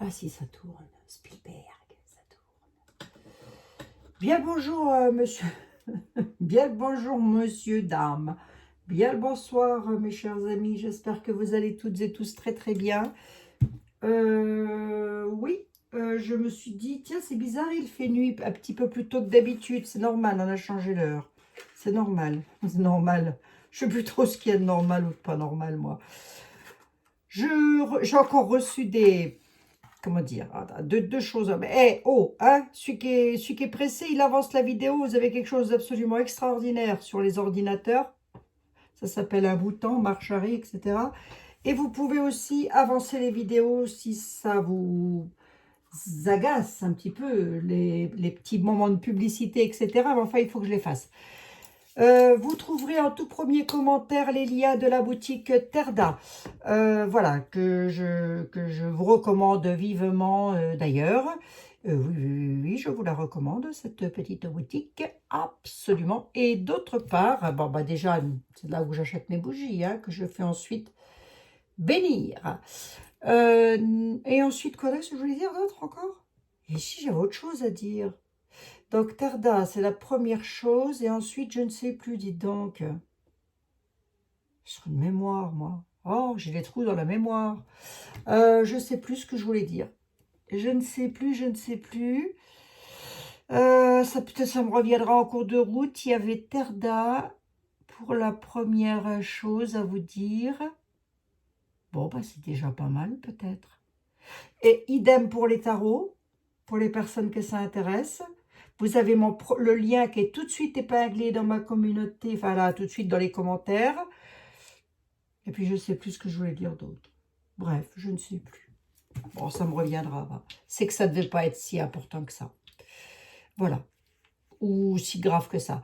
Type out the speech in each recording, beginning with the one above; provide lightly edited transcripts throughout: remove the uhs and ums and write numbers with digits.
Ah si, ça tourne. Spielberg, ça tourne. Bien le bonjour, monsieur. Bien le bonjour, monsieur, dame. Bien le bonsoir, mes chers amis. J'espère que vous allez toutes et tous très très bien. Oui, je me suis dit, tiens, c'est bizarre, il fait nuit un petit peu plus tôt que d'habitude. C'est normal, on a changé l'heure. C'est normal, c'est normal. Je sais plus trop ce qu'il y a de normal ou de pas normal, moi. J'ai encore reçu des... Comment dire, deux choses. Mais, oh, hein, celui qui est pressé, il avance la vidéo. Vous avez quelque chose d'absolument extraordinaire sur les ordinateurs. Ça s'appelle un bouton, marche arrêt, etc. Et vous pouvez aussi avancer les vidéos si ça vous agace un petit peu, les petits moments de publicité, etc. Mais enfin, il faut que je les fasse. Vous trouverez en tout premier commentaire les liens de la boutique Terda. Voilà, que je vous recommande vivement d'ailleurs. Oui, je vous la recommande, cette petite boutique, absolument. Et d'autre part, bon, bah déjà, c'est là où j'achète mes bougies, hein, que je fais ensuite bénir. Et ensuite, quoi est-ce que je voulais dire d'autre encore? Et si j'avais autre chose à dire. Donc, Terda, c'est la première chose. Et ensuite, je ne sais plus, dites donc. Sur une mémoire, moi. Oh, j'ai des trous dans la mémoire. Je ne sais plus ce que je voulais dire. Je ne sais plus, je ne sais plus. Ça peut-être ça me reviendra en cours de route. Il y avait Terda pour la première chose à vous dire. Bon, bah, c'est déjà pas mal, peut-être. Et idem pour les tarots, pour les personnes que ça intéresse. Vous avez le lien qui est tout de suite épinglé dans ma communauté, enfin là, tout de suite dans les commentaires. Et puis, je ne sais plus ce que je voulais dire d'autre. Bref, je ne sais plus. Bon, ça me reviendra. C'est que ça ne devait pas être si important que ça. Voilà. Ou si grave que ça.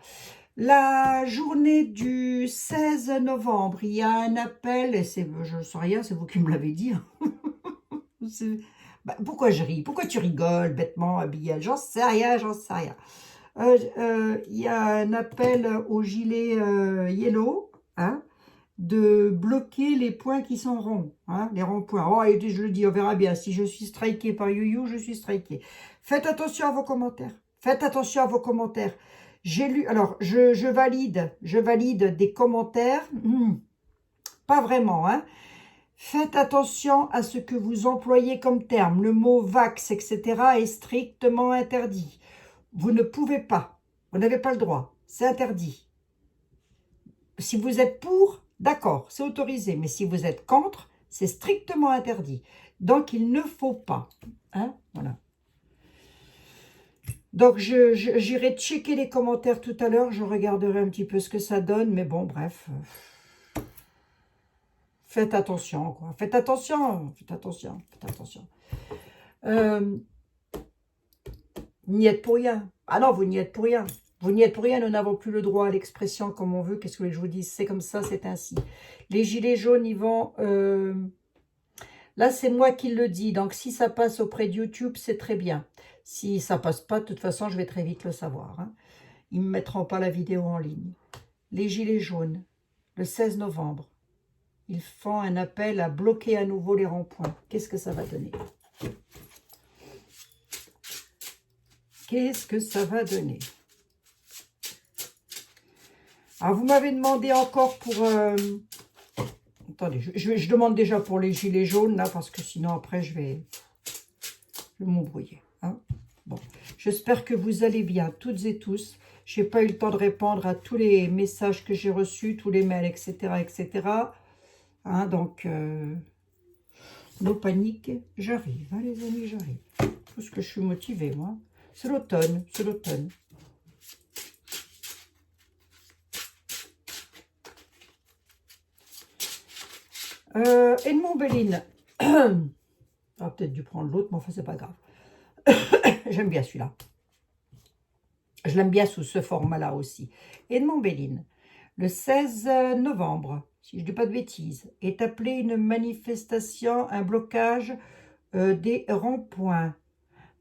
La journée du 16 novembre, il y a un appel, et je ne sais rien, c'est vous qui me l'avez dit. Bah, pourquoi je ris? Pourquoi tu rigoles bêtement, Abigail? J'en sais rien, j'en sais rien. Il y a un appel au gilet yellow, hein, de bloquer les points qui sont ronds, hein, les ronds-points. Oh, et je le dis, on verra bien. Si je suis strikée par You, je suis strikée. Faites attention à vos commentaires. Faites attention à vos commentaires. J'ai lu, alors, je valide des commentaires. Pas vraiment, hein. Faites attention à ce que vous employez comme terme. Le mot vax, etc. est strictement interdit. Vous ne pouvez pas. Vous n'avez pas le droit. C'est interdit. Si vous êtes pour, d'accord, c'est autorisé. Mais si vous êtes contre, c'est strictement interdit. Donc, il ne faut pas. Hein, voilà. Donc, j'irai checker les commentaires tout à l'heure. Je regarderai un petit peu ce que ça donne. Mais bon, bref. Faites attention, quoi. Faites attention. Faites attention. Faites attention. N'y êtes pour rien. Ah non, vous n'y êtes pour rien. Vous n'y êtes pour rien, nous n'avons plus le droit à l'expression comme on veut. Qu'est-ce que je vous dis? C'est comme ça, c'est ainsi. Les gilets jaunes, ils vont... Là, c'est moi qui le dis. Donc, si ça passe auprès de YouTube, c'est très bien. Si ça passe pas, de toute façon, je vais très vite le savoir. Hein. Ils ne me mettront pas la vidéo en ligne. Les gilets jaunes, le 16 novembre, ils font un appel à bloquer à nouveau les ronds-points. Qu'est-ce que ça va donner? Qu'est-ce que ça va donner? Alors, vous m'avez demandé encore pour... Attendez, je demande déjà pour les gilets jaunes, là, parce que sinon, après, je vais m'embrouiller. Hein. Bon, j'espère que vous allez bien, toutes et tous. Je n'ai pas eu le temps de répondre à tous les messages que j'ai reçus, tous les mails, etc., etc. Hein, donc, nos paniques, j'arrive, hein, les amis, j'arrive. Parce que je suis motivée, moi. C'est l'automne, c'est l'automne. Edmond Belline. J'aurais peut-être dû prendre l'autre, mais enfin, c'est pas grave. J'aime bien celui-là. Je l'aime bien sous ce format-là aussi. Edmond Belline, le 16 novembre, si je ne dis pas de bêtises, est appelé une manifestation, un blocage des ronds-points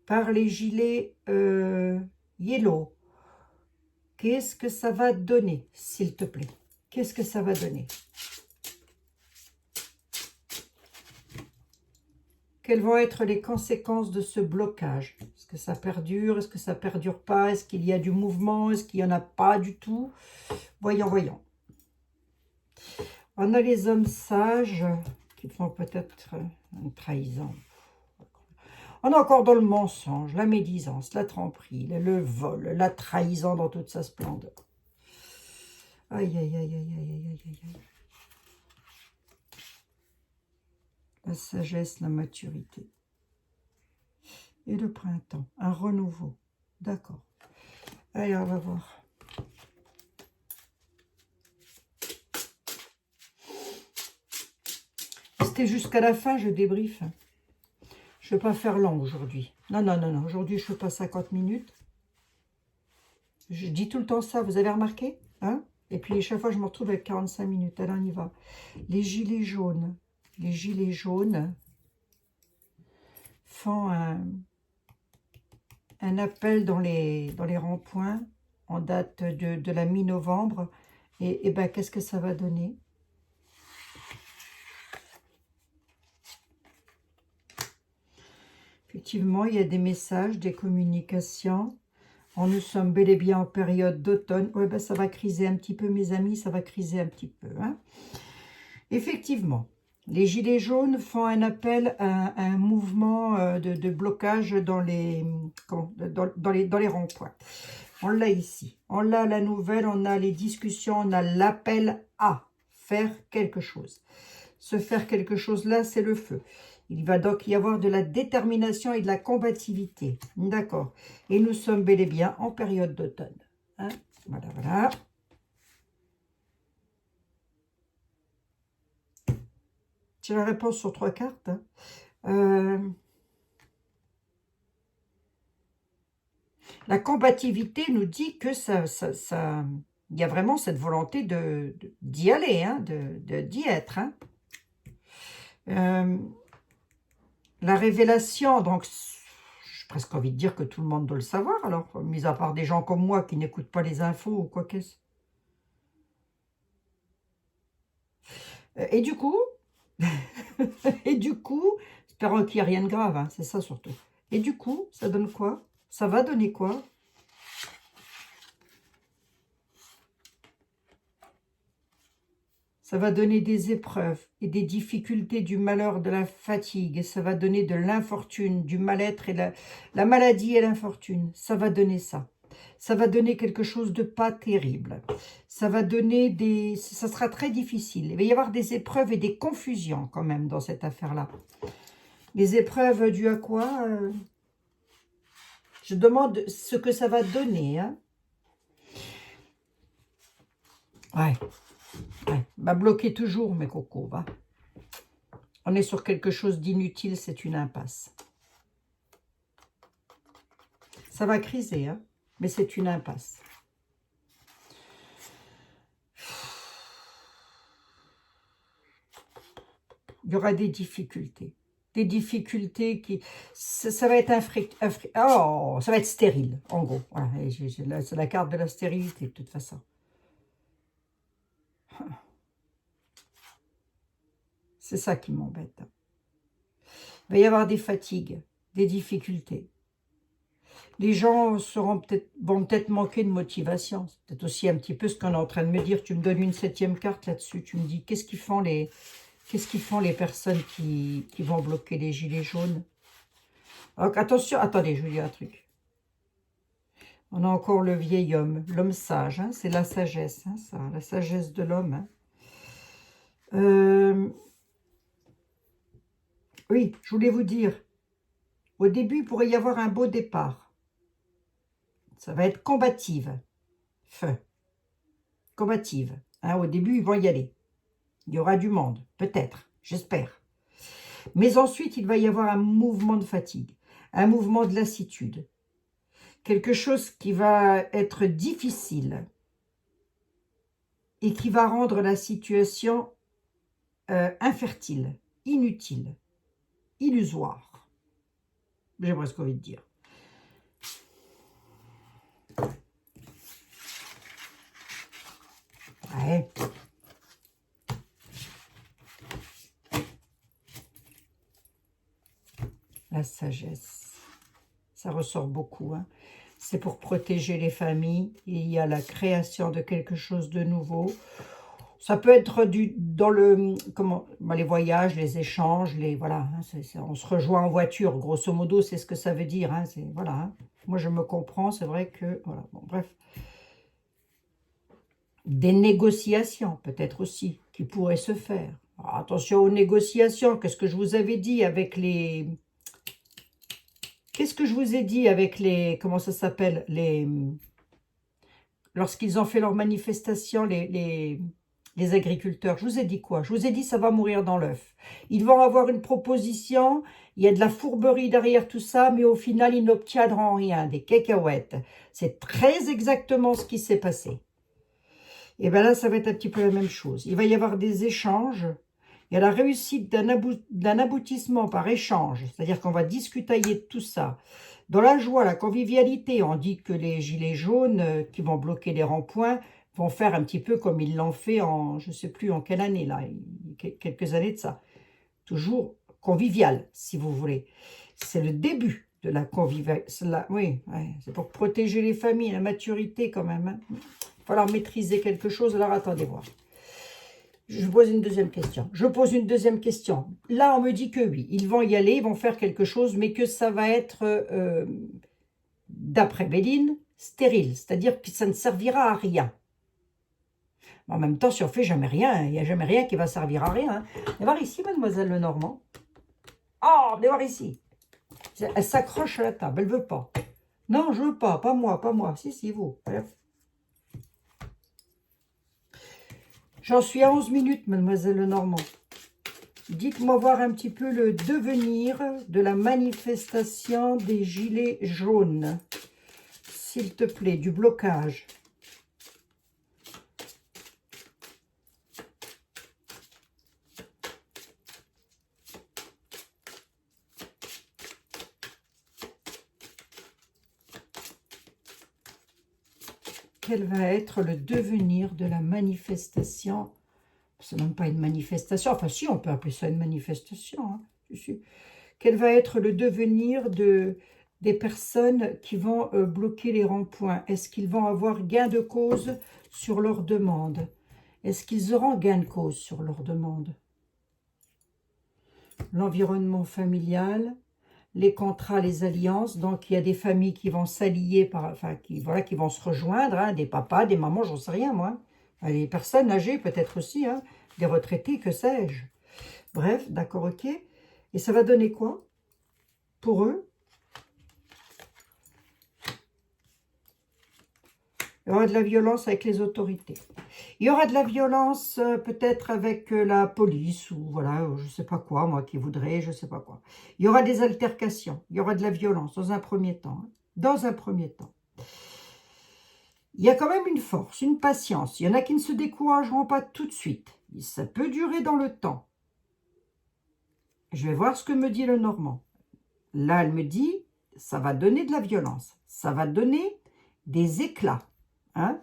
par les gilets yellow. Qu'est-ce que ça va donner, s'il te plaît? Qu'est-ce que ça va donner? Quelles vont être les conséquences de ce blocage? Est-ce que ça perdure? Est-ce que ça perdure pas? Est-ce qu'il y a du mouvement? Est-ce qu'il n'y en a pas du tout? Voyons, voyons. On a les hommes sages qui font peut-être une trahison. On est encore dans le mensonge, la médisance, la tromperie, le vol, la trahison dans toute sa splendeur. Aïe, aïe, aïe, aïe, aïe, aïe, aïe, aïe. La sagesse, la maturité. Et le printemps, un renouveau. D'accord. Allez, on va voir. C'était jusqu'à la fin, je débriefe. Je ne vais pas faire long aujourd'hui. Non, non, non, non. Aujourd'hui, je ne fais pas 50 minutes. Je dis tout le temps ça, vous avez remarqué, hein? Et puis, chaque fois, je me retrouve avec 45 minutes. Allez, on y va. Les gilets jaunes. Les gilets jaunes font un appel dans les ronds-points en date de la mi-novembre. Et ben, qu'est-ce que ça va donner? Effectivement, il y a des messages, des communications. Nous sommes bel et bien en période d'automne. Oui, ben, ça va criser un petit peu, mes amis, ça va criser un petit peu. Hein. Effectivement, les gilets jaunes font un appel à un mouvement de blocage dans les ronds-points. On l'a ici. On l'a la nouvelle, on a les discussions, on a l'appel à faire quelque chose. Se faire quelque chose là, c'est le feu. Il va donc y avoir de la détermination et de la combativité. D'accord. Et nous sommes bel et bien en période d'automne. Hein, voilà, voilà. J'ai la réponse sur 3 cartes. Hein. La combativité nous dit que il y a vraiment cette volonté d'y aller, hein, d'y être. Hein. La révélation, donc, j'ai presque envie de dire que tout le monde doit le savoir, alors, mis à part des gens comme moi qui n'écoutent pas les infos ou quoi qu'est-ce. Et du coup, espérons qu'il n'y a rien de grave, hein, c'est ça surtout. Et du coup, ça donne quoi? Ça va donner quoi? Ça va donner des épreuves et des difficultés, du malheur, de la fatigue. Et ça va donner de l'infortune, du mal-être et la maladie et l'infortune. Ça va donner ça. Ça va donner quelque chose de pas terrible. Ça va donner ça sera très difficile. Il va y avoir des épreuves et des confusions quand même dans cette affaire-là. Les épreuves dues à quoi? Je demande ce que ça va donner. Hein. Ouais. Va bloquer toujours, mes cocos, va. On est sur quelque chose d'inutile, c'est une impasse. Ça va criser, hein, mais c'est une impasse. Il y aura des difficultés. Des difficultés qui... Ça va être oh, ça va être stérile, en gros. Voilà, c'est la carte de la stérilité, de toute façon. C'est ça qui m'embête. Il va y avoir des fatigues, des difficultés. Les gens vont peut-être manquer de motivation. C'est peut-être aussi un petit peu ce qu'on est en train de me dire. Tu me donnes une 7e carte là-dessus. Tu me dis, qu'est-ce qu'ils font les personnes qui vont bloquer les gilets jaunes? Donc, attention, attendez, je vous dis un truc. On a encore le vieil homme, l'homme sage. Hein, c'est la sagesse, hein, ça, la sagesse de l'homme. Hein. Oui, je voulais vous dire, au début, il pourrait y avoir un beau départ. Ça va être combative. Feu. Combative. Hein, au début, ils vont y aller. Il y aura du monde, peut-être, j'espère. Mais ensuite, il va y avoir un mouvement de fatigue, un mouvement de lassitude. Quelque chose qui va être difficile et qui va rendre la situation infertile, inutile, illusoire. J'ai presque envie de dire. Ouais. La sagesse. Ça ressort beaucoup. Hein. C'est pour protéger les familles. Il y a la création de quelque chose de nouveau. Ça peut être dans le les voyages, les échanges, voilà. Hein, on se rejoint en voiture, grosso modo, c'est ce que ça veut dire. Hein, voilà. Hein. Moi, je me comprends. C'est vrai que voilà. Bon, bref. Des négociations, peut-être aussi, qui pourraient se faire. Alors, attention aux négociations. Qu'est-ce que je vous avais dit avec les... Qu'est-ce que je vous ai dit avec les... Comment ça s'appelle lorsqu'ils ont fait leur manifestation, les agriculteurs. Je vous ai dit quoi? Je vous ai dit ça va mourir dans l'œuf. Ils vont avoir une proposition, il y a de la fourberie derrière tout ça, mais au final, ils n'obtiendront rien, des cacahuètes. C'est très exactement ce qui s'est passé. Et bien là, ça va être un petit peu la même chose. Il va y avoir des échanges. Il y a la réussite d'un aboutissement par échange. C'est-à-dire qu'on va discutailler de tout ça. Dans la joie, la convivialité, on dit que les gilets jaunes qui vont bloquer les ronds-points vont faire un petit peu comme ils l'ont fait en, je ne sais plus en quelle année, là, quelques années de ça. Toujours convivial, si vous voulez. C'est le début de la convivialité. Oui, c'est pour protéger les familles, la maturité quand même. Hein. Il va falloir maîtriser quelque chose. Alors, attendez voir. Je pose une deuxième question. Je pose une deuxième question. Là, on me dit que oui, ils vont y aller, ils vont faire quelque chose, mais que ça va être, d'après Béline, stérile. C'est-à-dire que ça ne servira à rien. En même temps, si on ne fait jamais rien, il n'y a jamais rien qui va servir à rien. Hein. Venez voir ici, mademoiselle Lenormand. Oh, venez voir ici. Elle s'accroche à la table, elle ne veut pas. Non, je ne veux pas, pas moi, pas moi. Si, vous. J'en suis à 11 minutes, mademoiselle Lenormand. Dites-moi voir un petit peu le devenir de la manifestation des gilets jaunes. S'il te plaît, du blocage. Quel va être le devenir de la manifestation? C'est même pas une manifestation. Enfin, si, on peut appeler ça une manifestation. Hein. Quel va être le devenir des personnes qui vont bloquer les ronds-points? Est-ce qu'ils vont avoir gain de cause sur leur demande? Est-ce qu'ils auront gain de cause sur leur demande? L'environnement familial, les contrats, les alliances. Donc, il y a des familles qui vont s'allier, qui vont se rejoindre, hein, des papas, des mamans, j'en sais rien, moi. Les personnes âgées, peut-être aussi, hein, des retraités, que sais-je. Bref, d'accord, ok. Et ça va donner quoi pour eux? Il y aura de la violence avec les autorités. Il y aura de la violence peut-être avec la police ou voilà, je ne sais pas quoi, moi qui voudrais, je ne sais pas quoi. Il y aura des altercations, il y aura de la violence dans un premier temps. Hein, dans un premier temps. Il y a quand même une force, une patience. Il y en a qui ne se décourageront pas tout de suite. Ça peut durer dans le temps. Je vais voir ce que me dit le Normand. Là, elle me dit, ça va donner de la violence. Ça va donner des éclats. Hein,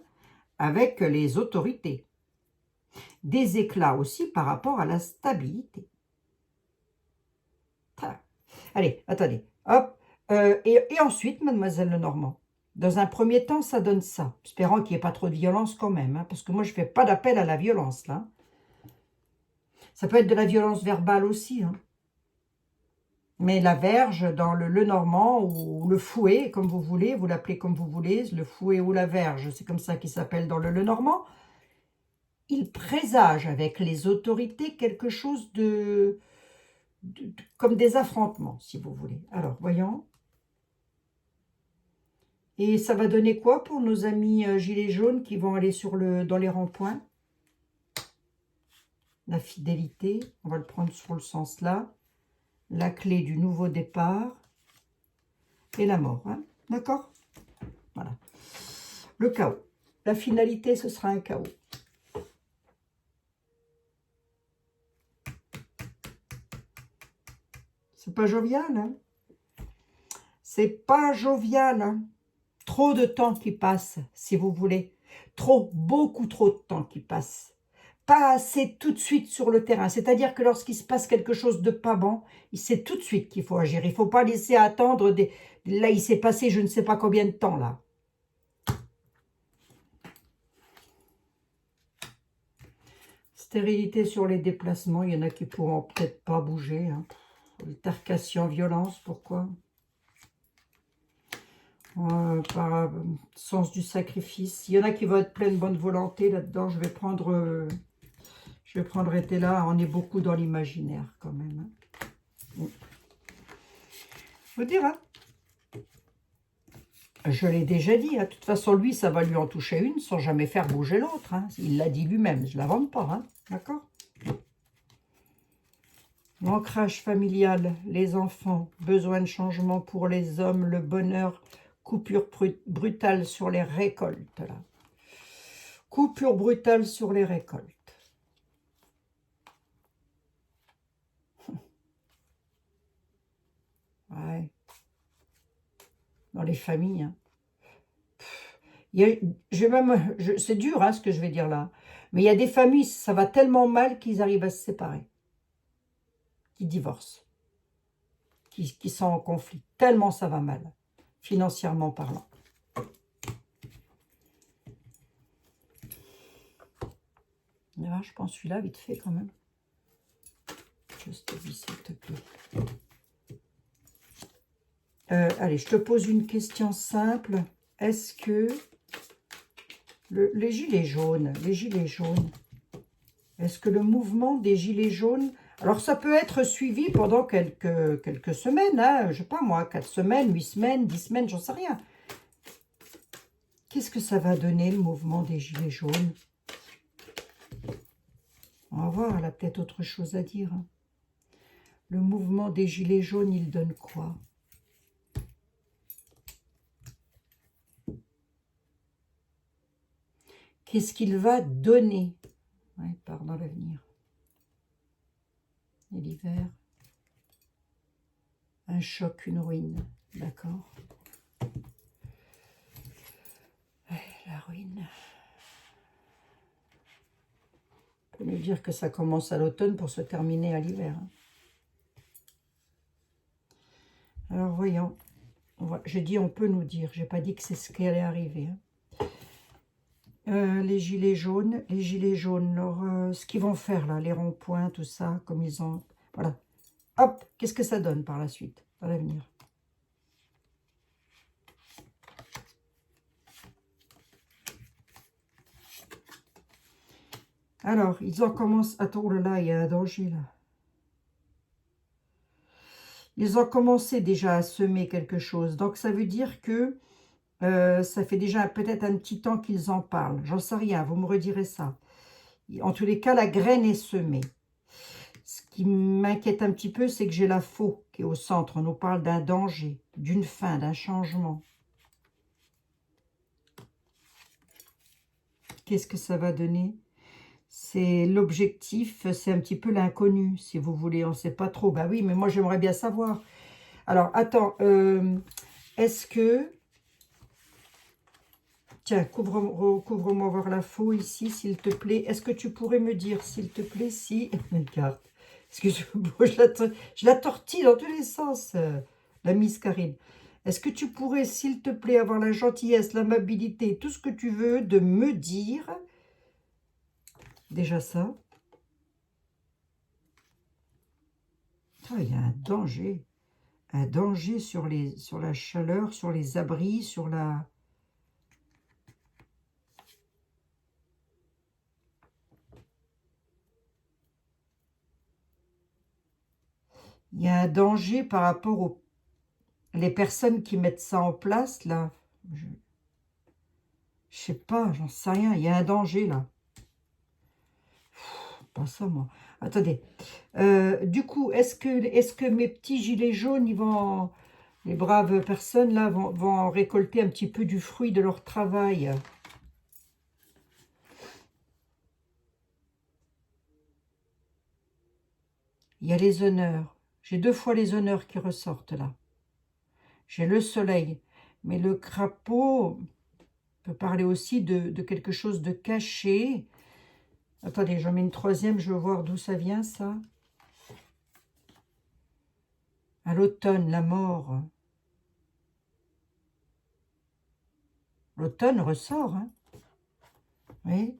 avec les autorités. Des éclats aussi par rapport à la stabilité. Allez, attendez. Hop. Et ensuite, mademoiselle Lenormand, dans un premier temps, ça donne ça. Espérant qu'il n'y ait pas trop de violence quand même. Hein, parce que moi, je ne fais pas d'appel à la violence, là. Ça peut être de la violence verbale aussi. Hein. Mais la verge dans le Lenormand ou le fouet, comme vous voulez, vous l'appelez comme vous voulez, le fouet ou la verge, c'est comme ça qu'il s'appelle dans le Lenormand. Il présage avec les autorités quelque chose comme des affrontements, si vous voulez. Alors, voyons. Et ça va donner quoi pour nos amis gilets jaunes qui vont aller dans les ronds-points? La fidélité, on va le prendre sur le sens là. La clé du nouveau départ et la mort. Hein, d'accord? Voilà. Le chaos. La finalité, ce sera un chaos. C'est pas jovial, hein? C'est pas jovial, hein? Trop de temps qui passe, si vous voulez. Beaucoup trop de temps qui passe. pas assez tout de suite sur le terrain. C'est-à-dire que lorsqu'il se passe quelque chose de pas bon, il sait tout de suite qu'il faut agir. Il ne faut pas laisser attendre. Là, il s'est passé je ne sais pas combien de temps, là. Stérilité sur les déplacements. Il y en a qui pourront peut-être pas bouger. Hein. Altercation, violence, pourquoi par sens du sacrifice. Il y en a qui vont être plein de bonne volonté là-dedans. Je vais prendre été là. On est beaucoup dans l'imaginaire quand même. Hein. Faut dire, hein. Je l'ai déjà dit. Hein. De toute façon, lui, ça va lui en toucher une sans jamais faire bouger l'autre. Hein. Il l'a dit lui-même. Je ne l'invente pas. Hein. D'accord? L'ancrage familial, les enfants, besoin de changement pour les hommes, le bonheur, coupure brutale sur les récoltes. Là. Coupure brutale sur les récoltes. Ouais. Dans les familles. Hein. C'est dur hein, ce que je vais dire là. Mais il y a des familles, ça va tellement mal qu'ils arrivent à se séparer. Qui divorcent. Qui sont en conflit. Tellement ça va mal. Financièrement parlant. Ah, je pense celui-là vite fait quand même. Juste s'il te plaît. Allez, je te pose une question simple. Est-ce que les gilets jaunes, est-ce que le mouvement des gilets jaunes, alors ça peut être suivi pendant quelques semaines, hein, je sais pas moi, 4 semaines, 8 semaines, 10 semaines, j'en sais rien. Qu'est-ce que ça va donner le mouvement des gilets jaunes? On va voir, elle a peut-être autre chose à dire. Hein. Le mouvement des gilets jaunes, il donne quoi? Qu'est-ce qu'il va donner? Ouais, part dans l'avenir. Et l'hiver. Un choc, une ruine. D'accord. Ouais, la ruine. On peut nous dire que ça commence à l'automne pour se terminer à l'hiver. Hein. Alors, voyons. Je dis on peut nous dire. Je n'ai pas dit que c'est ce qui allait arriver. Hein. Les gilets jaunes, ce qu'ils vont faire là, les ronds-points, tout ça, comme ils ont... Voilà. Hop, qu'est-ce que ça donne par la suite, dans l'avenir? Alors, ils ont commencé... Attends, oh là là, il y a un danger là. Ils ont commencé déjà à semer quelque chose. Donc, ça veut dire que ça fait déjà peut-être un petit temps qu'ils en parlent. J'en sais rien, vous me redirez ça. En tous les cas, la graine est semée. Ce qui m'inquiète un petit peu, c'est que j'ai la faux qui est au centre. On nous parle d'un danger, d'une fin, d'un changement. Qu'est-ce que ça va donner? C'est l'objectif, c'est un petit peu l'inconnu, si vous voulez. On ne sait pas trop. Bah oui, mais moi, j'aimerais bien savoir. Alors, attends. Est-ce que... Tiens, couvre-moi voir la faux ici, s'il te plaît. Est-ce que tu pourrais me dire, s'il te plaît, si... Une carte. Excuse-moi, je la tortille dans tous les sens, la Miss Karine. Est-ce que tu pourrais, s'il te plaît, avoir la gentillesse, l'amabilité, tout ce que tu veux, de me dire... Déjà ça. Ah, il y a un danger. Un danger sur la chaleur, sur les abris, sur la... Il y a un danger par rapport aux les personnes qui mettent ça en place, là. Je sais pas, j'en sais rien. Il y a un danger, là. Pas ça, moi. Attendez. Du coup, est-ce que mes petits gilets jaunes, ils vont... Les braves personnes, là, vont récolter un petit peu du fruit de leur travail? Il y a les honneurs. J'ai 2 fois les honneurs qui ressortent, là. J'ai le soleil. Mais le crapaud peut parler aussi de quelque chose de caché. Attendez, j'en mets une troisième, je veux voir d'où ça vient, ça. À l'automne, la mort. L'automne ressort, hein. Oui.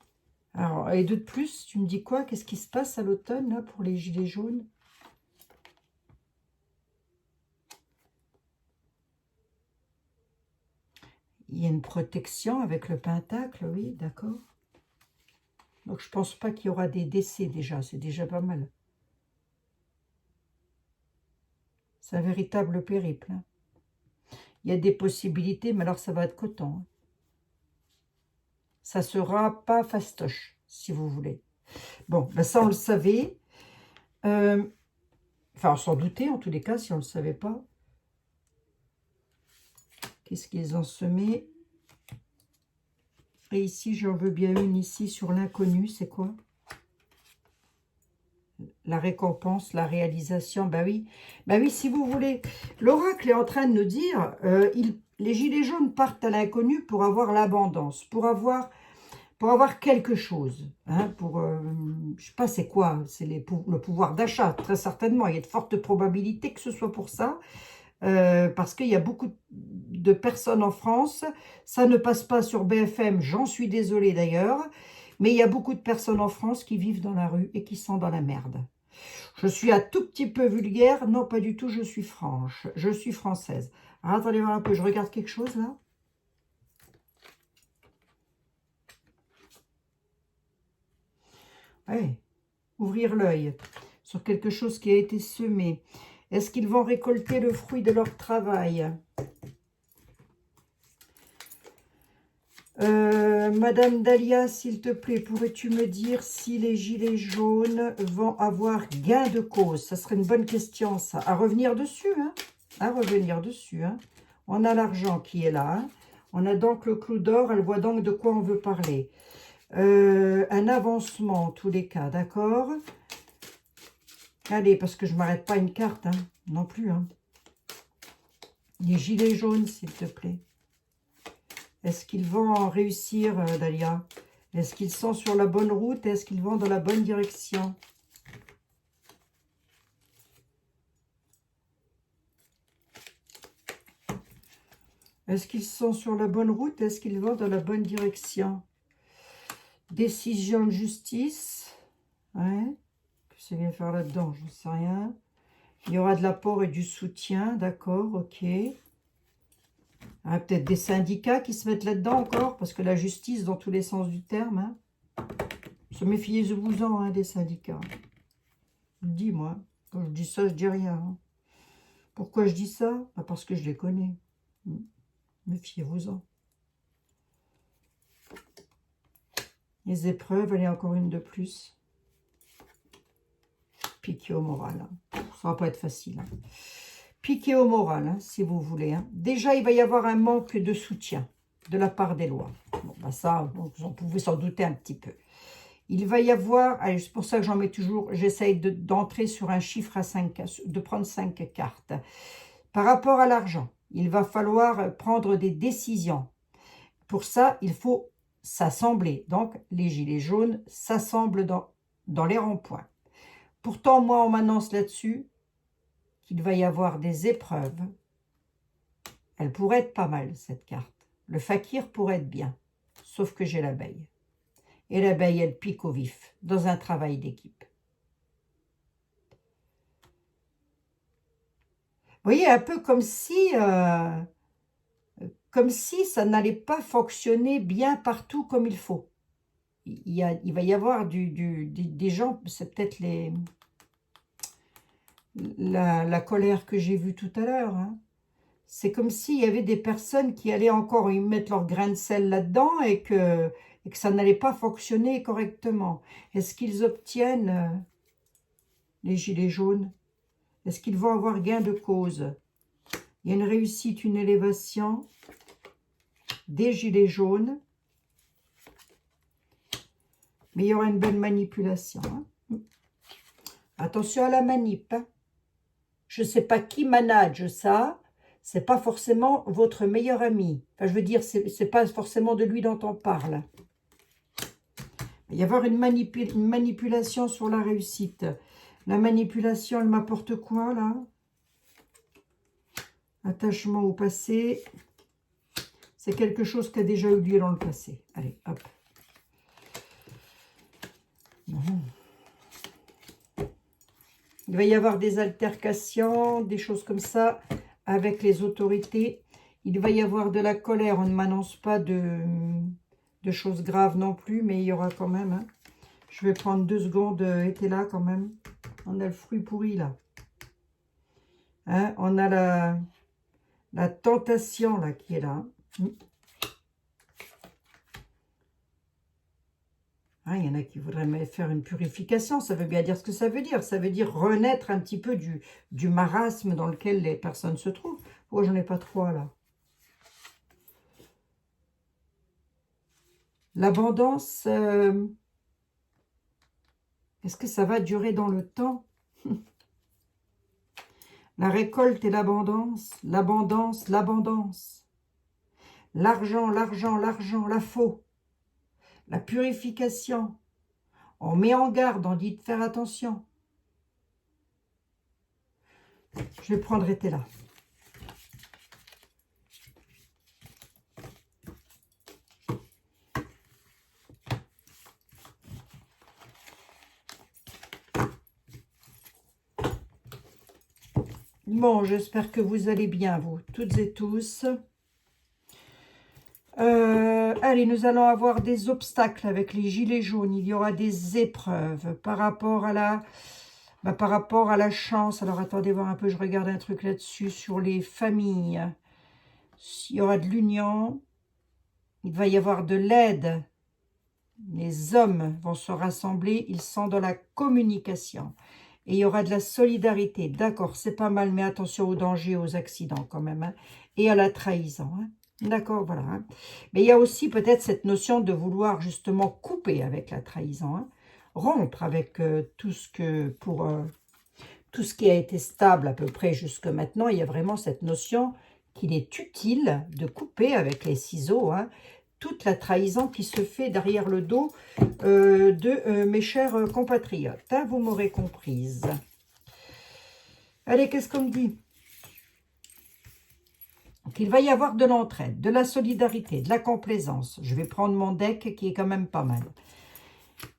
Alors, et de plus, tu me dis quoi? Qu'est-ce qui se passe à l'automne, là, pour les gilets jaunes? Il y a une protection avec le pentacle, oui, d'accord. Donc, je pense pas qu'il y aura des décès, déjà. C'est déjà pas mal. C'est un véritable périple, hein. Il y a des possibilités, mais alors ça va être coton, hein. Ça sera pas fastoche, si vous voulez. Bon, ben ça, on le savait. Enfin, on s'en doutait, en tous les cas, si on ne le savait pas. Qu'est-ce qu'ils ont semé? Et ici, j'en veux bien une ici sur l'inconnu. C'est quoi? La récompense, la réalisation. Ben oui, si vous voulez. L'oracle est en train de nous dire, les gilets jaunes partent à l'inconnu pour avoir l'abondance, pour avoir quelque chose. Hein, je sais pas c'est quoi, c'est le pouvoir d'achat, très certainement. Il y a de fortes probabilités que ce soit pour ça. Parce qu'il y a beaucoup de personnes en France, ça ne passe pas sur BFM, j'en suis désolée d'ailleurs, mais il y a beaucoup de personnes en France qui vivent dans la rue et qui sont dans la merde. Je suis un tout petit peu vulgaire, non pas du tout, je suis franche, je suis française. Alors, attendez voir un peu, je regarde quelque chose là. Ouais, ouvrir l'œil sur quelque chose qui a été semé. Est-ce qu'ils vont récolter le fruit de leur travail? Madame Dahlia, s'il te plaît, pourrais-tu me dire si les gilets jaunes vont avoir gain de cause? Ça serait une bonne question, ça. À revenir dessus, hein. À revenir dessus, hein. On a l'argent qui est là, hein. On a donc le clou d'or. Elle voit donc de quoi on veut parler. Un avancement, en tous les cas, d'accord? Allez, parce que je ne m'arrête pas une carte, hein. Non plus, hein. Les gilets jaunes, s'il te plaît. Est-ce qu'ils vont réussir, Dahlia? Est-ce qu'ils sont sur la bonne route? Est-ce qu'ils vont dans la bonne direction? Est-ce qu'ils sont sur la bonne route? Est-ce qu'ils vont dans la bonne direction? Décision de justice. Ouais. Qu'est-ce qu'il vient faire là-dedans? Je ne sais rien. Il y aura de l'apport et du soutien. D'accord, ok. Ah, peut-être des syndicats qui se mettent là-dedans encore, parce que la justice, dans tous les sens du terme, hein. Se méfiez-vous-en, hein, des syndicats. Je le dis, moi. Quand je dis ça, je dis rien, hein. Pourquoi je dis ça? Bah, parce que je les connais. Méfiez-vous-en. Les épreuves, allez, encore une de plus. Piqué au moral, hein. Ça va pas être facile, hein. Piqué au moral, hein, si vous voulez, hein. Déjà, il va y avoir un manque de soutien de la part des lois. Bon, bah ça, on pouvait s'en douter un petit peu. Il va y avoir, c'est pour ça que j'en mets toujours, j'essaye d'entrer sur un chiffre à 5, de prendre 5 cartes. Par rapport à l'argent, il va falloir prendre des décisions. Pour ça, il faut s'assembler. Donc, les gilets jaunes s'assemblent dans les ronds-points. Pourtant, moi, on m'annonce là-dessus qu'il va y avoir des épreuves. Elle pourrait être pas mal, cette carte. Le fakir pourrait être bien, sauf que j'ai l'abeille. Et l'abeille, elle pique au vif, dans un travail d'équipe. Vous voyez, un peu comme si ça n'allait pas fonctionner bien partout comme il faut. Il va y avoir des gens, c'est peut-être la colère que j'ai vue tout à l'heure, hein. C'est comme s'il y avait des personnes qui allaient encore y mettre leur grain de sel là-dedans et que ça n'allait pas fonctionner correctement. Est-ce qu'ils obtiennent les gilets jaunes? Est-ce qu'ils vont avoir gain de cause? Il y a une réussite, une élévation des gilets jaunes. Mais il y aura une belle manipulation, hein. Attention à la manip, hein. Je ne sais pas qui manage ça. C'est pas forcément votre meilleur ami. Enfin, je veux dire, c'est pas forcément de lui dont on parle. Il va y avoir une manipulation sur la réussite. La manipulation, elle m'apporte quoi, là? Attachement au passé. C'est quelque chose qui a déjà eu lieu dans le passé. Allez, hop. Il va y avoir des altercations, des choses comme ça, avec les autorités. Il va y avoir de la colère. On ne m'annonce pas de choses graves non plus, mais il y aura quand même. Hein. Je vais prendre 2 secondes. Était là quand même. On a le fruit pourri là. Hein, on a la tentation là qui est là. Hein, il y en a qui voudraient faire une purification. Ça veut bien dire ce que ça veut dire. Ça veut dire renaître un petit peu du marasme dans lequel les personnes se trouvent. Oh, j'en ai pas 3 là. L'abondance, est-ce que ça va durer dans le temps? La récolte et l'abondance, l'abondance, l'abondance. L'argent, l'argent, l'argent, la faux. La purification. On met en garde, on dit de faire attention. Je vais prendre été là. Bon, j'espère que vous allez bien, vous, toutes et tous. Allez, nous allons avoir des obstacles avec les gilets jaunes. Il y aura des épreuves par rapport à la chance. Alors, attendez voir un peu, je regarde un truc là-dessus sur les familles. Il y aura de l'union. Il va y avoir de l'aide. Les hommes vont se rassembler. Ils sont dans la communication. Et il y aura de la solidarité. D'accord, c'est pas mal, mais attention aux dangers, aux accidents quand même. Hein, et à la trahison. Hein. D'accord, voilà. Hein. Mais il y a aussi peut-être cette notion de vouloir justement couper avec la trahison. Hein, rompre avec tout ce qui a été stable à peu près jusque maintenant. Il y a vraiment cette notion qu'il est utile de couper avec les ciseaux. Hein, toute la trahison qui se fait derrière le dos de mes chers compatriotes. Hein, vous m'aurez comprise. Allez, qu'est-ce qu'on me dit? Qu'il va y avoir de l'entraide, de la solidarité, de la complaisance. Je vais prendre mon deck qui est quand même pas mal.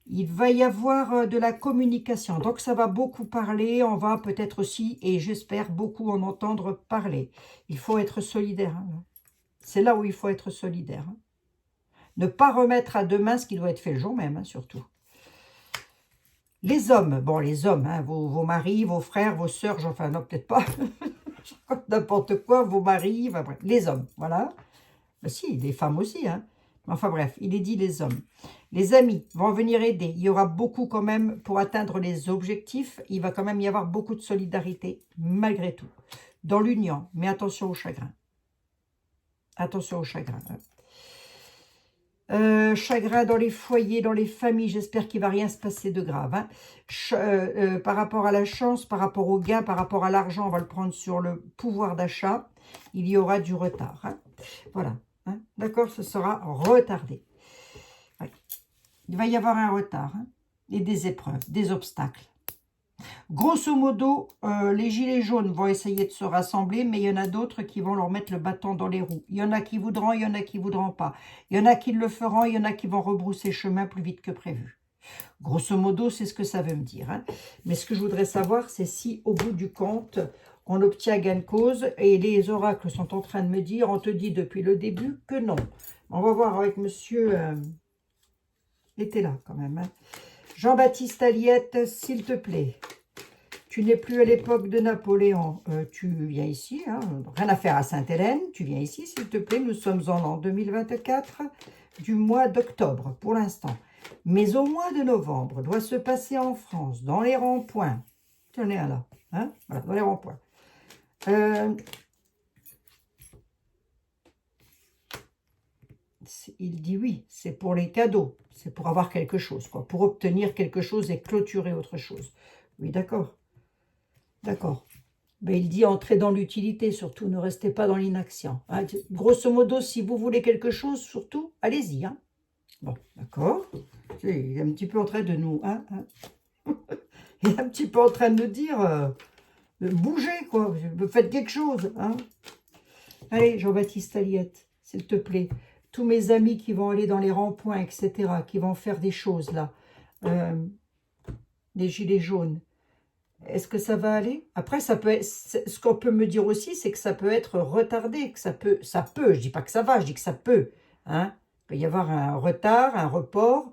Il va y avoir de la communication. Donc, ça va beaucoup parler. On va peut-être aussi, et j'espère, beaucoup en entendre parler. Il faut être solidaire. Hein. C'est là où il faut être solidaire. Hein. Ne pas remettre à demain ce qui doit être fait le jour même, hein, surtout. Les hommes, bon, les hommes, hein, vos maris, vos frères, vos sœurs, enfin, non, peut-être pas. N'importe quoi, vos maris, enfin, bref, les hommes, voilà. Ben, si, les femmes aussi, hein. Enfin bref, il est dit les hommes. Les amis vont venir aider. Il y aura beaucoup quand même pour atteindre les objectifs. Il va quand même y avoir beaucoup de solidarité, malgré tout. Dans l'union, mais attention au chagrin. Attention au chagrin. Hein. Chagrin dans les foyers, dans les familles. J'espère qu'il ne va rien se passer de grave. Hein. Par rapport à la chance, par rapport au gain, par rapport à l'argent, on va le prendre sur le pouvoir d'achat. Il y aura du retard. Hein. Voilà. Hein. D'accord, ce sera retardé. Ouais. Il va y avoir un retard. Hein. Et des épreuves, des obstacles. Grosso modo, les gilets jaunes vont essayer de se rassembler, mais il y en a d'autres qui vont leur mettre le bâton dans les roues. Il y en a qui voudront, il y en a qui ne voudront pas. Il y en a qui le feront, il y en a qui vont rebrousser chemin plus vite que prévu. Grosso modo, c'est ce que ça veut me dire. Hein. Mais ce que je voudrais savoir, c'est si, au bout du compte, on obtient gain de cause, et les oracles sont en train de me dire, on te dit depuis le début que non. On va voir avec monsieur... était là quand même. Hein. Jean-Baptiste Aliette, s'il te plaît. Tu n'es plus à l'époque de Napoléon. Tu viens ici, hein, rien à faire à Sainte-Hélène. Tu viens ici, s'il te plaît. Nous sommes en l'an 2024 du mois d'octobre pour l'instant. Mais au mois de novembre, doit se passer en France, dans les ronds-points. Tenez un là, hein, voilà, dans les ronds-points. Il dit oui, c'est pour les cadeaux. C'est pour avoir quelque chose, quoi. Pour obtenir quelque chose et clôturer autre chose. Oui, d'accord. D'accord. Mais il dit entrer dans l'utilité, surtout, ne restez pas dans l'inaction. Hein. Grosso modo, si vous voulez quelque chose, surtout, allez-y. Hein. Bon, d'accord. Il est un petit peu en train de nous... Hein, il est un petit peu en train de nous dire... bougez, quoi. Faites quelque chose. Hein. Allez, Jean-Baptiste Aliette, s'il te plaît. Tous mes amis qui vont aller dans les ronds-points, etc., qui vont faire des choses, là. Des gilets jaunes. Est-ce que ça va aller? Après, ça peut être, ce qu'on peut me dire aussi, c'est que ça peut être retardé, que ça peut, je dis pas que ça va, je dis que ça peut. Hein? Il peut y avoir un retard, un report,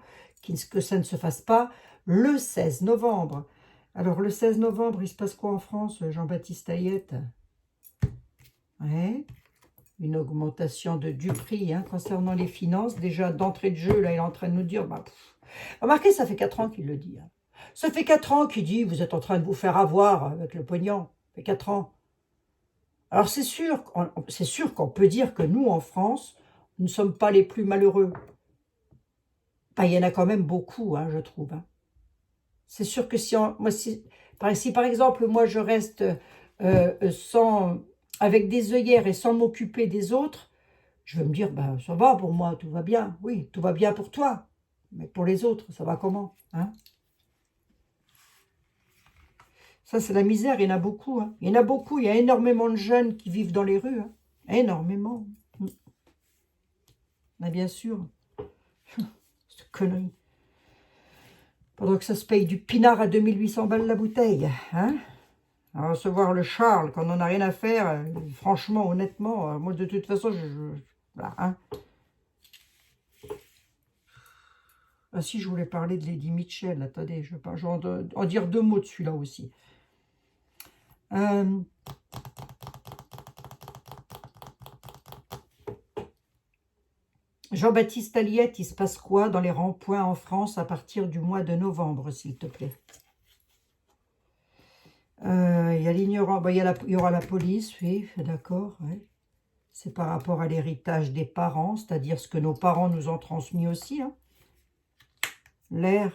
que ça ne se fasse pas le 16 novembre. Alors, le 16 novembre, il se passe quoi en France, Jean-Baptiste Ayette? Ouais, une augmentation du prix hein, concernant les finances. Déjà, d'entrée de jeu, là, il est en train de nous dire... Bah, remarquez, ça fait 4 ans qu'il le dit. Hein. Ça fait 4 ans qu'il dit, vous êtes en train de vous faire avoir avec le pognon. Ça fait 4 ans. Alors c'est sûr qu'on peut dire que nous, en France, nous ne sommes pas les plus malheureux. Ben, il y en a quand même beaucoup, hein, je trouve. Hein. C'est sûr que si par exemple, moi je reste avec des œillères et sans m'occuper des autres, je vais me dire, ben, ça va pour moi, tout va bien. Oui, tout va bien pour toi. Mais pour les autres, ça va comment hein? Ça, c'est la misère, il y en a beaucoup. Hein. Il y en a beaucoup, il y a énormément de jeunes qui vivent dans les rues. Hein. Énormément. Mais bien sûr. Cette connerie. Pendant que ça se paye du pinard à 2800 balles la bouteille. Hein. À recevoir le Charles, quand on n'en a rien à faire, franchement, honnêtement, moi de toute façon, voilà, hein. Ah si, je voulais parler de Lady Mitchell, attendez, je vais en dire 2 mots de celui-là aussi. Jean-Baptiste Aliette, il se passe quoi dans les ronds-points en France à partir du mois de novembre, s'il te plaît? Il y a l'ignorant, il y aura la police, oui, d'accord, ouais. C'est par rapport à l'héritage des parents, c'est-à-dire ce que nos parents nous ont transmis aussi. Hein. Il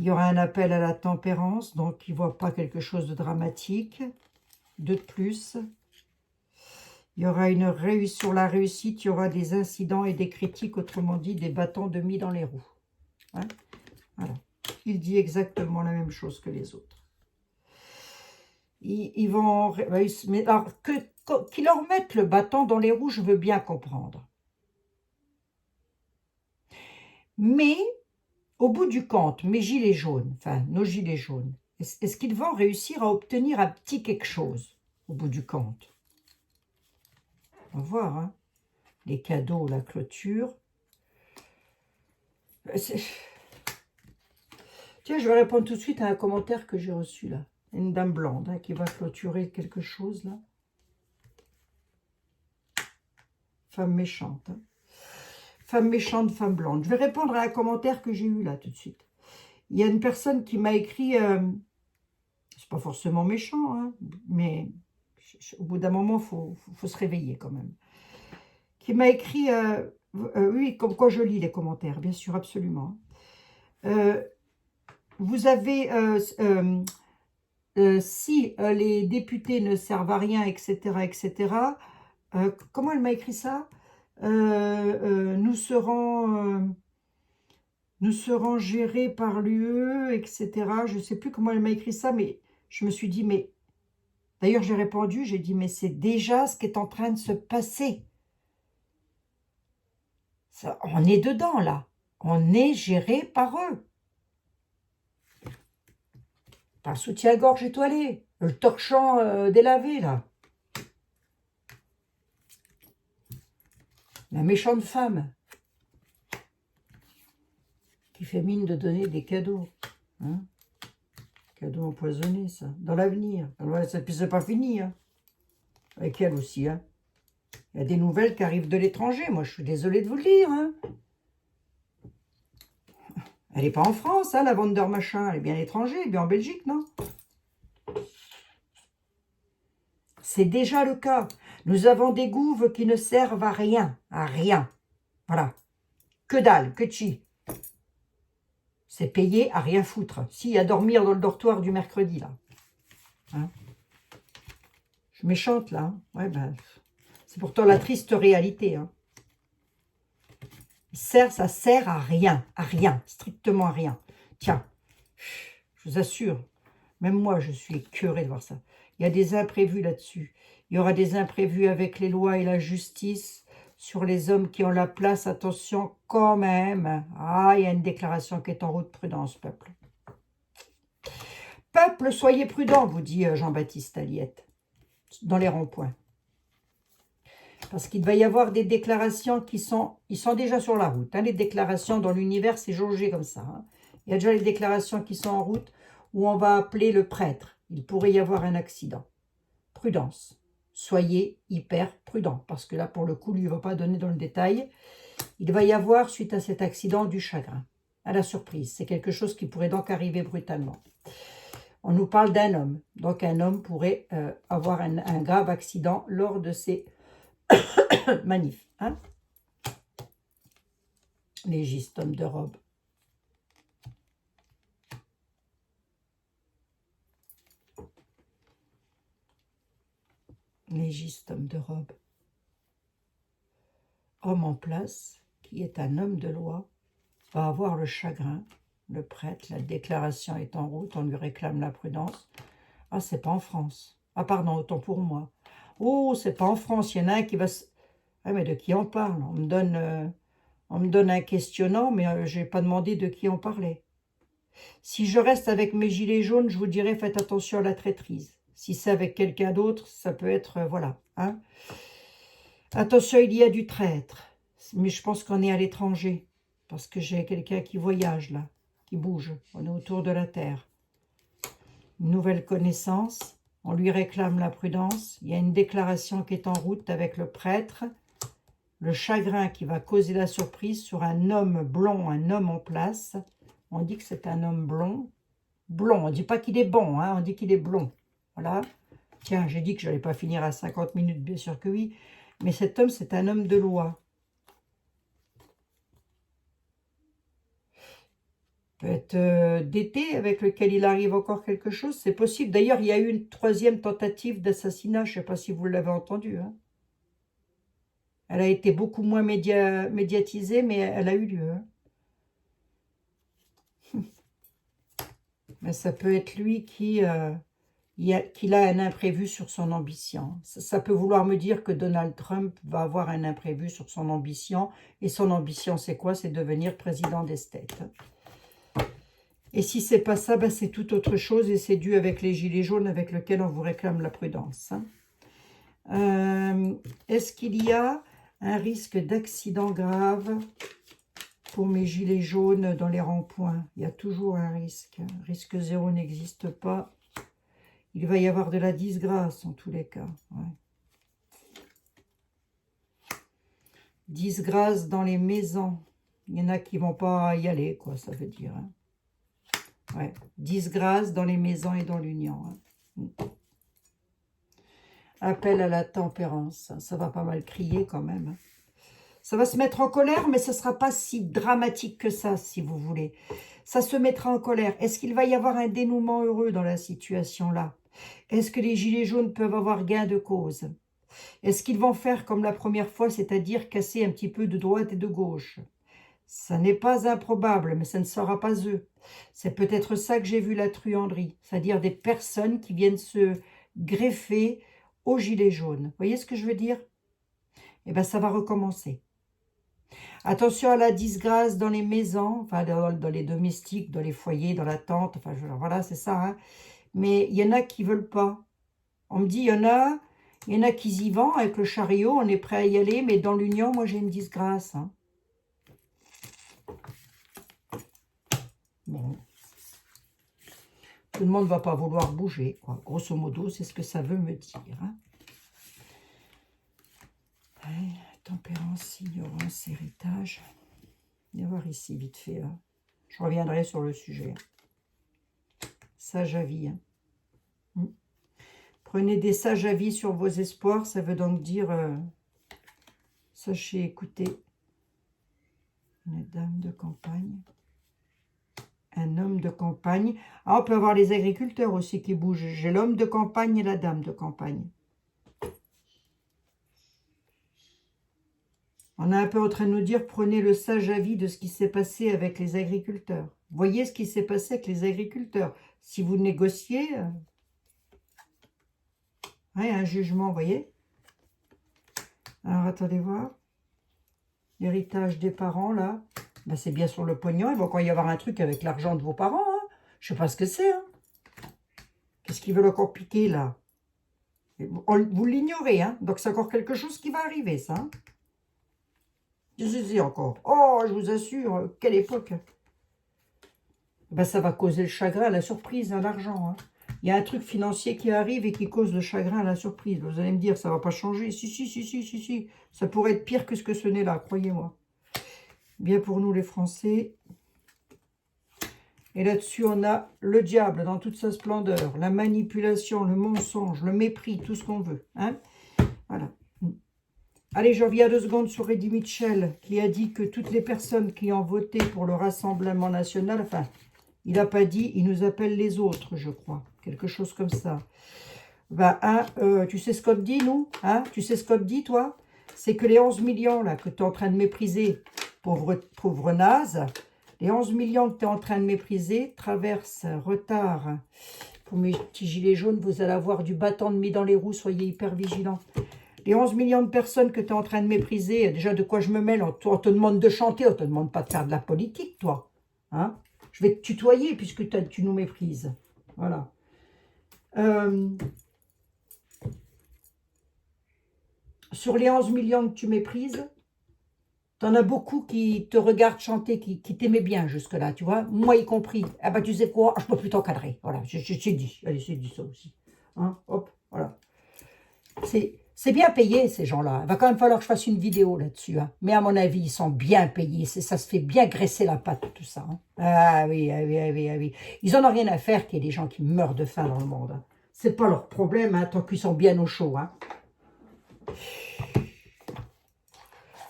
y aura un appel à la tempérance, donc il ne voit pas quelque chose de dramatique, de plus. Il y aura sur la réussite, il y aura des incidents et des critiques, autrement dit, des bâtons de mis dans les roues. Hein. Voilà. Il dit exactement la même chose que les autres. Ils vont... Mais alors, qu'ils leur mettent le bâton dans les roues, je veux bien comprendre. Mais, au bout du compte, mes gilets jaunes, enfin, nos gilets jaunes, est-ce qu'ils vont réussir à obtenir un petit quelque chose, au bout du compte? On va voir, hein. Les cadeaux, la clôture. Tiens, je vais répondre tout de suite à un commentaire que j'ai reçu, là. Une dame blonde hein, qui va clôturer quelque chose, là. Femme méchante. Hein. Femme méchante, femme blonde. Je vais répondre à un commentaire que j'ai eu, là, tout de suite. Il y a une personne qui m'a écrit... c'est pas forcément méchant, hein, mais au bout d'un moment, il faut se réveiller, quand même. Qui m'a écrit... oui, comme quoi je lis les commentaires, bien sûr, absolument. Vous avez... si les députés ne servent à rien, etc., etc., comment elle m'a écrit ça? Nous serons gérés par l'UE, etc. Je ne sais plus comment elle m'a écrit ça, mais je me suis dit, mais... D'ailleurs, j'ai répondu, j'ai dit, mais c'est déjà ce qui est en train de se passer. Ça, on est dedans, là. On est géré par eux. Par le soutien-gorge étoilé, le torchon délavé, là. La méchante femme qui fait mine de donner des cadeaux. Hein, cadeaux empoisonnés, ça, dans l'avenir. Puis c'est pas fini, hein. Avec elle aussi, hein. Il y a des nouvelles qui arrivent de l'étranger. Moi, je suis désolée de vous le dire, hein. Elle n'est pas en France, hein, la Wonder Machin. Elle est bien à l'étranger, elle est bien en Belgique, non? C'est déjà le cas. Nous avons des gouves qui ne servent à rien. À rien. Voilà. Que dalle, que chi. C'est payé à rien foutre. Si, à dormir dans le dortoir du mercredi, là. Hein, je suis méchante, là. Hein. Ouais, ben, c'est pourtant la triste réalité. Hein. Ça sert à rien, strictement à rien. Tiens, je vous assure, même moi, je suis écœurée de voir ça. Il y a des imprévus là-dessus. Il y aura des imprévus avec les lois et la justice sur les hommes qui ont la place. Attention quand même. Ah, il y a une déclaration qui est en route. Prudence, peuple. Peuple, soyez prudents, vous dit Jean-Baptiste Aliette, dans les ronds-points. Parce qu'il va y avoir des déclarations ils sont déjà sur la route. Hein. Les déclarations dans l'univers, c'est jaugé comme ça. Hein. Il y a déjà les déclarations qui sont en route où on va appeler le prêtre. Il pourrait y avoir un accident. Prudence. Soyez hyper prudents. Parce que là, pour le coup, lui, il ne va pas donner dans le détail. Il va y avoir, suite à cet accident, du chagrin. À la surprise. C'est quelque chose qui pourrait donc arriver brutalement. On nous parle d'un homme. Donc, un homme pourrait avoir un grave accident lors de ces manifs. Hein? Légiste homme de robe. Légiste homme de robe. Homme en place, qui est un homme de loi, va avoir le chagrin. Le prêtre, la déclaration est en route, on lui réclame la prudence. Ah, c'est pas en France. Ah, pardon, autant pour moi. Oh, c'est pas en France, il y en a un qui va se... Ah, mais de qui on parle? On me donne un questionnant, mais je n'ai pas demandé de qui on parlait. Si je reste avec mes gilets jaunes, je vous dirais, faites attention à la traîtrise. Si c'est avec quelqu'un d'autre, ça peut être, voilà. Hein. Attention, il y a du traître. Mais je pense qu'on est à l'étranger. Parce que j'ai quelqu'un qui voyage, là, qui bouge. On est autour de la terre. Une nouvelle connaissance. On lui réclame la prudence. Il y a une déclaration qui est en route avec le prêtre. Le chagrin qui va causer la surprise sur un homme blond, un homme en place. On dit que c'est un homme blond. Blond, on ne dit pas qu'il est bon, hein, on dit qu'il est blond. Voilà. Tiens, j'ai dit que je n'allais pas finir à 50 minutes, bien sûr que oui. Mais cet homme, c'est un homme de loi. Peut-être d'été avec lequel il arrive encore quelque chose, c'est possible. D'ailleurs, il y a eu une troisième tentative d'assassinat, je ne sais pas si vous l'avez entendu. Hein. Elle a été beaucoup moins médiatisée, mais elle a eu lieu. Hein. Mais ça peut être lui qui a un imprévu sur son ambition. Ça peut vouloir me dire que Donald Trump va avoir un imprévu sur son ambition. Et son ambition, c'est quoi? C'est devenir président des States. Et si c'est pas ça, ben c'est tout autre chose. Et c'est dû avec les gilets jaunes avec lesquels on vous réclame la prudence. Est-ce qu'il y a un risque d'accident grave pour mes gilets jaunes dans les ronds-points? Il y a toujours un risque. Risque zéro n'existe pas. Il va y avoir de la disgrâce en tous les cas. Ouais. Disgrâce dans les maisons. Il y en a qui ne vont pas y aller, quoi, ça veut dire. Hein. Ouais. Disgrâce dans les maisons et dans l'union. Hein. Appel à la tempérance. Ça va pas mal crier quand même. Hein. Ça va se mettre en colère, mais ce ne sera pas si dramatique que ça, si vous voulez. Ça se mettra en colère. Est-ce qu'il va y avoir un dénouement heureux dans la situation-là? Est-ce que les gilets jaunes peuvent avoir gain de cause? Est-ce qu'ils vont faire comme la première fois, c'est-à-dire casser un petit peu de droite et de gauche? Ça n'est pas improbable, mais ça ne sera pas eux. C'est peut-être ça que j'ai vu la truanderie, c'est-à-dire des personnes qui viennent se greffer aux gilets jaunes. Vous voyez ce que je veux dire? Eh bien, ça va recommencer. Attention à la disgrâce dans les maisons, enfin dans les domestiques, dans les foyers, dans la tente, enfin voilà, c'est ça. Hein. Mais il y en a qui ne veulent pas. On me dit, il y en a qui y vont avec le chariot, on est prêt à y aller, mais dans l'union, moi j'ai une disgrâce. Hein. Bon. Tout le monde ne va pas vouloir bouger, quoi. Grosso modo, c'est ce que ça veut me dire. Hein. Ouais, tempérance, ignorance, héritage. Viens voir ici, vite fait. Hein. Je reviendrai sur le sujet. Sage avis. Hein. Prenez des sages avis sur vos espoirs. Ça veut donc dire, sachez écouter. Une dame de campagne. Un homme de campagne. Ah, on peut avoir les agriculteurs aussi qui bougent. J'ai l'homme de campagne et la dame de campagne. On est un peu en train de nous dire, prenez le sage avis de ce qui s'est passé avec les agriculteurs. Voyez ce qui s'est passé avec les agriculteurs. Si vous négociez, ouais, un jugement, vous voyez. Alors, attendez voir. L'héritage des parents, là. Ben, c'est bien sur le pognon. Il va encore y avoir un truc avec l'argent de vos parents. Hein. Je ne sais pas ce que c'est. Hein. Qu'est-ce qu'ils veulent encore piquer, là? Vous l'ignorez, hein. Donc, c'est encore quelque chose qui va arriver, ça. Hein. Je encore. Oh, je vous assure, quelle époque. Ben, ça va causer le chagrin, la surprise, hein, l'argent. Hein. Il y a un truc financier qui arrive et qui cause le chagrin, la surprise. Vous allez me dire, ça ne va pas changer. Si. Ça pourrait être pire que ce que ce n'est là, croyez-moi. Bien pour nous, les Français. Et là-dessus, on a le diable dans toute sa splendeur. La manipulation, le mensonge, le mépris, tout ce qu'on veut. Hein. Voilà. Allez, je reviens 2 secondes sur Eddie Mitchell, qui a dit que toutes les personnes qui ont voté pour le Rassemblement National, enfin, il n'a pas dit, il nous appelle les autres, je crois. Quelque chose comme ça. Ben, hein, tu sais ce qu'on dit, nous? Hein? Tu sais ce qu'on dit, toi? C'est que les 11 millions, là, que tu es en train de mépriser, pauvre naze, les 11 millions que tu es en train de mépriser traversent retard. Pour mes petits gilets jaunes, vous allez avoir du bâton de mis dans les roues, soyez hyper vigilants. Les 11 millions de personnes que tu es en train de mépriser, déjà de quoi je me mêle, on te demande de chanter, on ne te demande pas de faire de la politique, toi. Hein? Je vais te tutoyer puisque tu nous méprises. Voilà. Sur les 11 millions que tu méprises, tu en as beaucoup qui te regardent chanter, qui t'aimaient bien jusque-là, tu vois. Moi y compris. Ah bah tu sais quoi, je peux plus t'encadrer. Voilà, j'ai dit. Allez, j'ai dit ça aussi. Hein? Hop, voilà. C'est bien payé, ces gens-là. Il va quand même falloir que je fasse une vidéo là-dessus. Hein. Mais à mon avis, ils sont bien payés. Ça se fait bien graisser la patte, tout ça. Hein. Ah oui. Ils n'en ont rien à faire qu'il y ait des gens qui meurent de faim dans le monde. Hein. C'est pas leur problème, hein, tant qu'ils sont bien au chaud. Hein.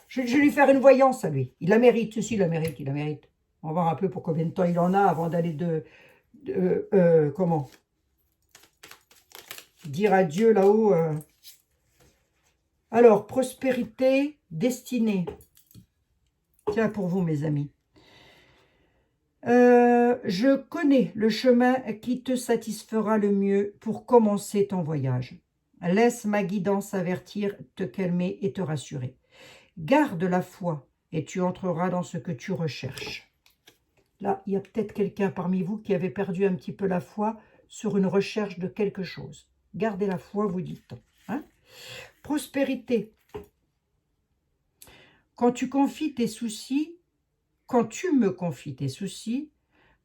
Je vais lui faire une voyance à lui. Il la mérite, il la mérite. On va voir un peu pour combien de temps il en a avant d'aller comment dire adieu là-haut. Alors, prospérité, destinée. Tiens, pour vous, mes amis. Je connais le chemin qui te satisfera le mieux pour commencer ton voyage. Laisse ma guidance avertir, te calmer et te rassurer. Garde la foi et tu entreras dans ce que tu recherches. Là, il y a peut-être quelqu'un parmi vous qui avait perdu un petit peu la foi sur une recherche de quelque chose. Gardez la foi, vous dites-on. Hein? Prospérité. Quand tu me confies tes soucis,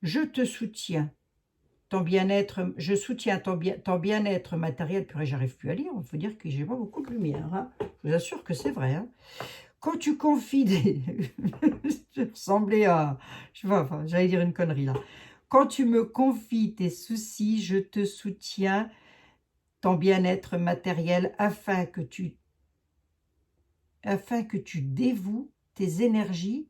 je te soutiens. Je soutiens ton bien-être matériel. Purée, j'arrive plus à lire. Il faut dire que j'ai pas beaucoup de lumière. Hein. Je vous assure que c'est vrai. Hein. Quand tu confies des... je ressemblais à... Je sais pas, enfin, j'allais dire une connerie là. Quand tu me confies tes soucis, je te soutiens ton bien-être matériel afin que tu dévoues tes énergies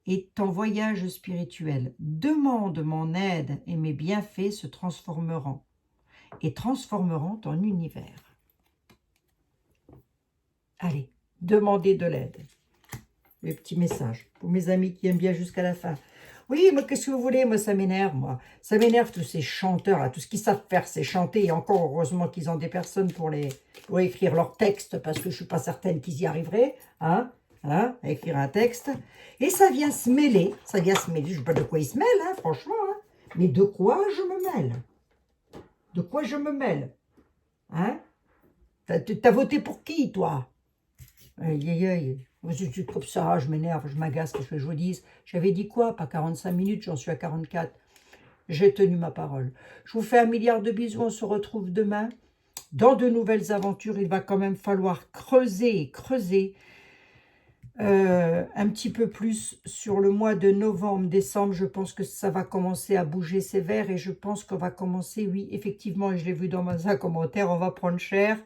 et ton voyage spirituel. Demande mon aide et mes bienfaits se transformeront ton univers. Allez, demandez de l'aide. Le petit message pour mes amis qui aiment bien jusqu'à la fin. Oui, mais qu'est-ce que vous voulez? Moi, ça m'énerve, moi. Ça m'énerve, tous ces chanteurs-là. Tout ce qu'ils savent faire, c'est chanter. Et encore, heureusement qu'ils ont des personnes pour écrire leurs textes, parce que je ne suis pas certaine qu'ils y arriveraient. Hein, à écrire un texte. Et ça vient se mêler. Je ne sais pas de quoi ils se mêlent, hein, franchement. Hein. Mais de quoi je me mêle? De quoi je me mêle? Hein? T'as voté pour qui, toi? Aïe. Comme ça, je m'énerve, je m'agace, qu'est-ce que je vous dise? J'avais dit quoi? Pas 45 minutes, j'en suis à 44. J'ai tenu ma parole. Je vous fais 1 milliard de bisous, on se retrouve demain. Dans de nouvelles aventures, il va quand même falloir creuser un petit peu plus sur le mois de novembre, décembre. Je pense que ça va commencer à bouger sévère et je pense qu'on va commencer, oui, effectivement, et je l'ai vu dans un commentaire, on va prendre cher.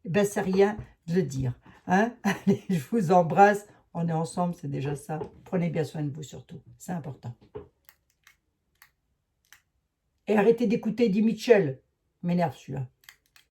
Ben, c'est rien de le dire. Hein? Allez, je vous embrasse. On est ensemble, c'est déjà ça. Prenez bien soin de vous surtout. C'est important. Et arrêtez d'écouter Eddie Mitchell. M'énerve celui-là.